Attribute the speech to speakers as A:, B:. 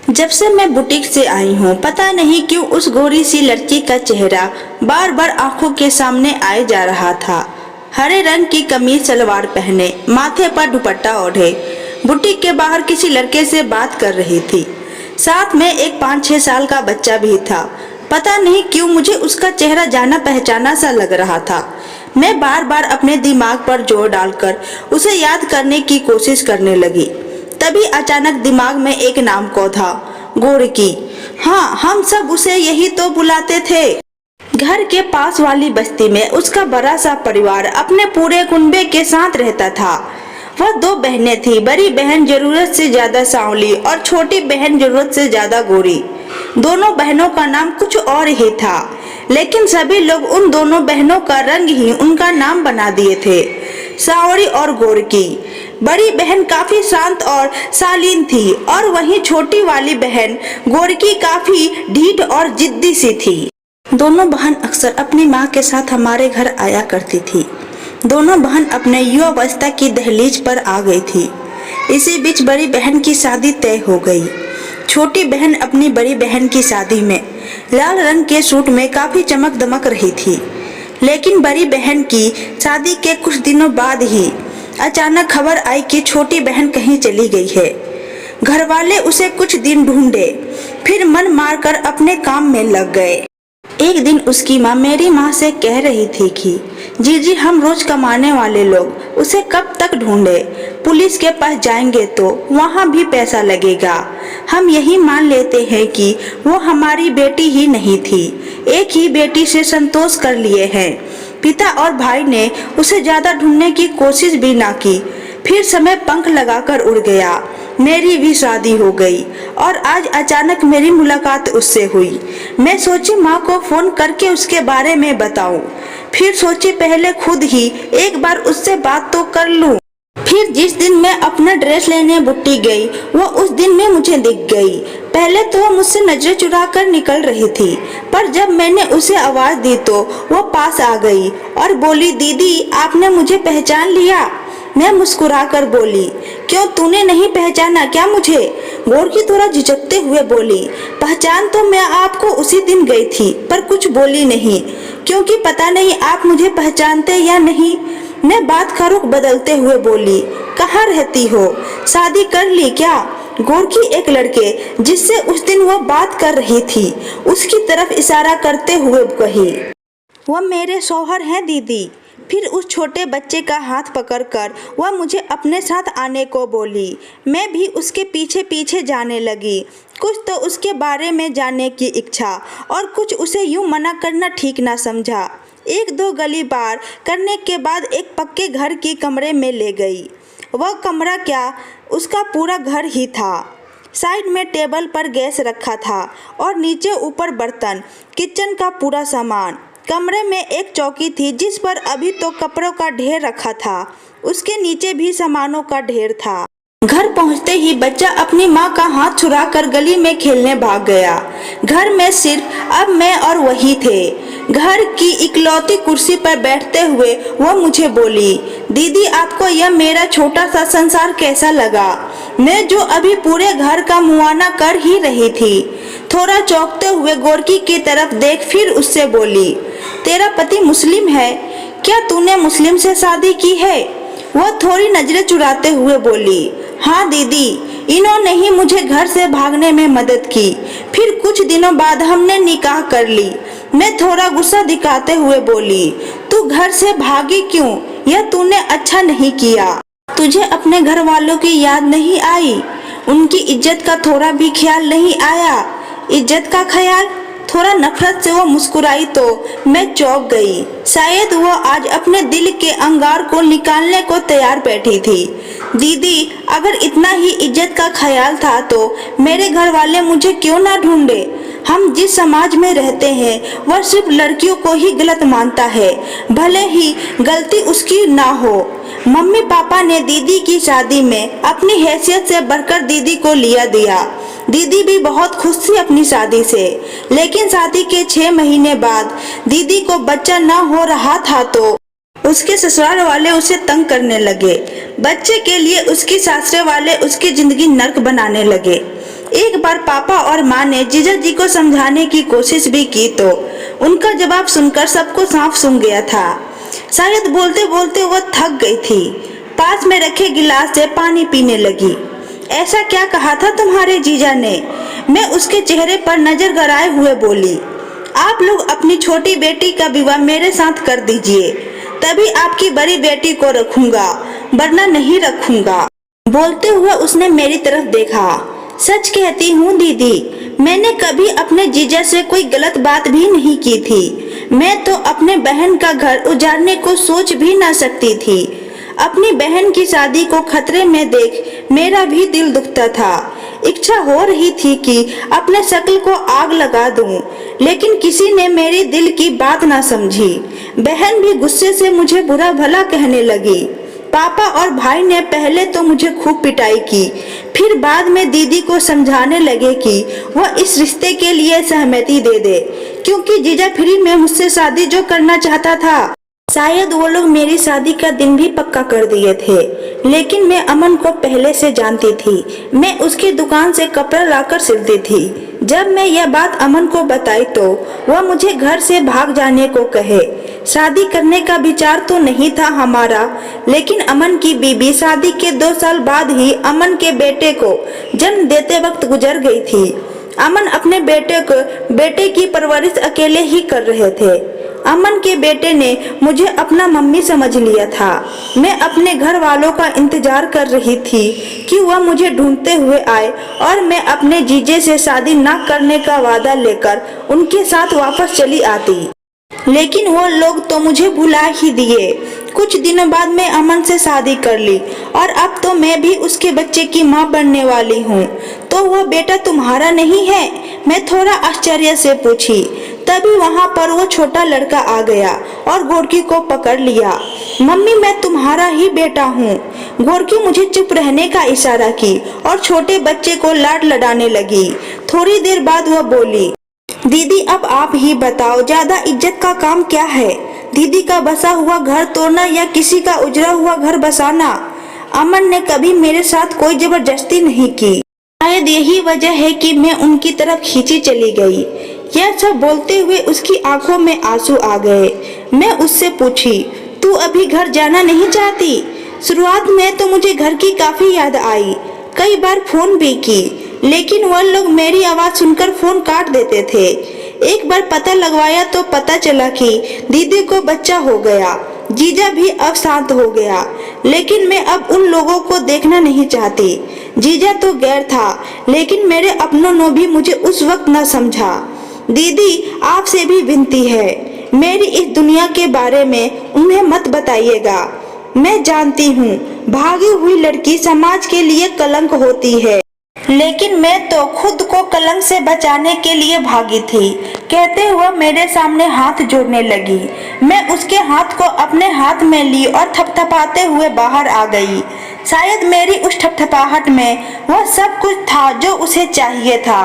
A: जब से मैं बुटीक से आई हूँ, पता नहीं क्यों उस गोरी सी लड़की का चेहरा बार बार आंखों के सामने आए जा रहा था। हरे रंग की कमीज सलवार पहने, माथे पर दुपट्टा ओढ़े, बुटीक के बाहर किसी लड़के से बात कर रही थी। साथ में एक 5-6 साल का बच्चा भी था। पता नहीं क्यों मुझे उसका चेहरा जाना पहचाना सा लग रहा था। मैं बार बार अपने दिमाग पर जोर डालकर उसे याद करने की कोशिश करने लगी। तभी अचानक दिमाग में एक नाम को था, गोरकी। हाँ, हम सब उसे यही तो बुलाते थे। घर के पास वाली बस्ती में उसका बड़ा सा परिवार अपने पूरे कुनबे के साथ रहता था। वह 2 बहनें थी। बड़ी बहन जरूरत से ज्यादा सांवली और छोटी बहन जरूरत से ज्यादा गोरी। दोनों बहनों का नाम कुछ और ही था, लेकिन सभी लोग उन दोनों बहनों का रंग ही उनका नाम बना दिए थे, सांवली और गोरकी। बड़ी बहन काफी शांत और शालीन थी और वहीं छोटी वाली बहन गोरकी काफी ढीठ और जिद्दी सी थी। दोनों बहन अक्सर अपनी माँ के साथ हमारे घर आया करती थी। दोनों बहन अपने युवावस्था की दहलीज पर आ गई थी। इसी बीच बड़ी बहन की शादी तय हो गई। छोटी बहन अपनी बड़ी बहन की शादी में लाल रंग के सूट में काफी चमक दमक रही थी, लेकिन बड़ी बहन की शादी के कुछ दिनों बाद ही अचानक खबर आई कि छोटी बहन कहीं चली गई है। घर वाले उसे कुछ दिन ढूंढे, फिर मन मारकर अपने काम में लग गए। एक दिन उसकी माँ मेरी माँ से कह रही थी कि जीजी, हम रोज कमाने वाले लोग उसे कब तक ढूंढे? पुलिस के पास जाएंगे तो वहाँ भी पैसा लगेगा। हम यही मान लेते हैं कि वो हमारी बेटी ही नहीं थी, एक ही बेटी से संतोष कर लिए हैं। पिता और भाई ने उसे ज्यादा ढूंढने की कोशिश भी ना की। फिर समय पंख लगाकर उड़ गया। मेरी भी शादी हो गई और आज अचानक मेरी मुलाकात उससे हुई। मैं सोची माँ को फोन करके उसके बारे में बताऊं। फिर सोची पहले खुद ही एक बार उससे बात तो कर लूं। फिर जिस दिन मैं अपना ड्रेस लेने बुटीक गई, वो उस दिन में मुझे दिख गई। पहले तो वो मुझसे नजरें चुरा कर निकल रही थी, पर जब मैंने उसे आवाज दी तो वो पास आ गई और बोली, दीदी आपने मुझे पहचान लिया? मैं मुस्कुराकर बोली, क्यों, तूने नहीं पहचाना क्या मुझे? गोरकी थोड़ा झिझकते हुए बोली, पहचान तो मैं आपको उसी दिन गई थी, पर कुछ बोली नहीं, क्योंकि पता नहीं आप मुझे पहचानते या नहीं। मैं बात का रुख बदलते हुए बोली, कहाँ रहती हो? शादी कर ली क्या? गोरकी एक लड़के जिससे उस दिन वो बात कर रही थी उसकी तरफ इशारा करते हुए कही, वह मेरे शौहर हैं दीदी। फिर उस छोटे बच्चे का हाथ पकड़कर वह मुझे अपने साथ आने को बोली। मैं भी उसके पीछे पीछे जाने लगी। कुछ तो उसके बारे में जानने की इच्छा और कुछ उसे यूं मना करना ठीक ना समझा। 1-2 गली पार करने के बाद एक पक्के घर की कमरे में ले गई। वह कमरा क्या, उसका पूरा घर ही था। साइड में टेबल पर गैस रखा था और नीचे ऊपर बर्तन, किचन का पूरा सामान। कमरे में एक चौकी थी जिस पर अभी तो कपड़ों का ढेर रखा था, उसके नीचे भी सामानों का ढेर था। घर पहुंचते ही बच्चा अपनी माँ का हाथ छुड़ाकर गली में खेलने भाग गया। घर में सिर्फ अब मैं और वही थे। घर की इकलौती कुर्सी पर बैठते हुए वो मुझे बोली, दीदी आपको यह मेरा छोटा सा संसार कैसा लगा? मैं जो अभी पूरे घर का मुआयना कर ही रही थी। थोड़ा चौंकते हुए गोरकी की तरफ देख फिर उससे बोली, तेरा पति मुस्लिम है क्या? तूने मुस्लिम से शादी की है? वह थोड़ी नजरें चुराते हुए बोली, हाँ दीदी, इन्होंने ही मुझे घर से भागने में मदद की। फिर कुछ दिनों बाद हमने निकाह कर ली। मैं थोड़ा गुस्सा दिखाते हुए बोली, तू घर से भागी क्यों? यह तूने अच्छा नहीं किया। तुझे अपने घर वालों की याद नहीं आई? उनकी इज्जत का थोड़ा भी ख्याल नहीं आया? इज्जत का ख्याल? थोड़ा नफरत से वो मुस्कुराई तो मैं चौंक गई। शायद वो आज अपने दिल के अंगार को निकालने को तैयार बैठी थी। दीदी, अगर इतना ही इज्जत का ख्याल था तो मेरे घर वाले मुझे क्यों ना ढूंढे? हम जिस समाज में रहते हैं वह सिर्फ लड़कियों को ही गलत मानता है, भले ही गलती उसकी ना हो। मम्मी पापा ने दीदी की शादी में अपनी हैसियत से बढ़कर दीदी को लिया दिया। दीदी भी बहुत खुश थी अपनी शादी से, लेकिन शादी के 6 महीने बाद दीदी को बच्चा न हो रहा था तो उसके ससुराल वाले उसे तंग करने लगे। बच्चे के लिए उसकी सासरे वाले उसकी जिंदगी नर्क बनाने लगे। एक बार पापा और माँ ने जीजा जी को समझाने की कोशिश भी की तो उनका जवाब सुनकर सबको साफ सूंघ गया था। शायद बोलते बोलते वह थक गई थी। पास में रखे गिलास से पानी पीने लगी। ऐसा क्या कहा था तुम्हारे जीजा ने? मैं उसके चेहरे पर नजर गड़ाए हुए बोली। आप लोग अपनी छोटी बेटी का विवाह मेरे साथ कर दीजिए, तभी आपकी बड़ी बेटी को रखूंगा, वरना नहीं रखूंगा। बोलते हुए उसने मेरी तरफ देखा। सच कहती हूँ दीदी, मैंने कभी अपने जीजा से कोई गलत बात भी नहीं की थी। मैं तो अपने बहन का घर उजाड़ने को सोच भी ना सकती थी। अपनी बहन की शादी को खतरे में देख मेरा भी दिल दुखता था। इच्छा हो रही थी कि अपने शक्ल को आग लगा दूं, लेकिन किसी ने मेरी दिल की बात ना समझी। बहन भी गुस्से से मुझे बुरा भला कहने लगी। पापा और भाई ने पहले तो मुझे खूब पिटाई की, फिर बाद में दीदी को समझाने लगे कि वह इस रिश्ते के लिए सहमति दे दे, क्योंकि जीजा फ्री में मुझसे शादी जो करना चाहता था। शायद वो लोग मेरी शादी का दिन भी पक्का कर दिए थे, लेकिन मैं अमन को पहले से जानती थी। मैं उसकी दुकान से कपड़ा लाकर सिलती थी। जब मैं यह बात अमन को बताई तो वह मुझे घर से भाग जाने को कहे। शादी करने का विचार तो नहीं था हमारा, लेकिन अमन की बीबी शादी के 2 साल बाद ही अमन के बेटे को जन्म देते वक्त गुजर गई थी। अमन अपने बेटे की परवरिश अकेले ही कर रहे थे। अमन के बेटे ने मुझे अपना मम्मी समझ लिया था। मैं अपने घर वालों का इंतजार कर रही थी कि वह मुझे ढूंढते हुए आए और मैं अपने जीजे से शादी न करने का वादा लेकर उनके साथ वापस चली आती। लेकिन वो लोग तो मुझे भुला ही दिए। कुछ दिनों बाद मैं अमन से शादी कर ली और अब तो मैं भी उसके बच्चे की माँ बनने वाली हूँ। तो वह बेटा तुम्हारा नहीं है? मैं थोड़ा आश्चर्य से पूछी। तभी वहाँ पर वो छोटा लड़का आ गया और गोरकी को पकड़ लिया। मम्मी, मैं तुम्हारा ही बेटा हूँ। गोरकी मुझे चुप रहने का इशारा की और छोटे बच्चे को लाड लडाने लगी। थोड़ी देर बाद वह बोली, दीदी अब आप ही बताओ, ज्यादा इज्जत का काम क्या है? दीदी का बसा हुआ घर तोड़ना या किसी का उजड़ा हुआ घर बसाना? अमन ने कभी मेरे साथ कोई जबरदस्ती नहीं की। शायद यही वजह है कि मैं उनकी तरफ खींची चली गई। यह सब बोलते हुए उसकी आंखों में आंसू आ गए। मैं उससे पूछी, तू अभी घर जाना नहीं चाहती? शुरुआत में तो मुझे घर की काफी याद आई, कई बार फोन भी की, लेकिन वह लोग मेरी आवाज सुनकर फोन काट देते थे। एक बार पता लगवाया तो पता चला कि दीदी को बच्चा हो गया। जीजा भी अब शांत हो गया, लेकिन मैं अब उन लोगों को देखना नहीं चाहती। जीजा तो गैर था, लेकिन मेरे अपनों ने भी मुझे उस वक्त न समझा। दीदी, आपसे भी विनती है, मेरी इस दुनिया के बारे में उन्हें मत बताइएगा। मैं जानती हूँ भागी हुई लड़की समाज के लिए कलंक होती है, लेकिन मैं तो खुद को कलंक से बचाने के लिए भागी थी। कहते हुए मेरे सामने हाथ जोड़ने लगी। मैं उसके हाथ को अपने हाथ में ली और थपथपाते हुए बाहर आ गई। शायद मेरी उस थपथपाहट में वह सब कुछ था जो उसे चाहिए था।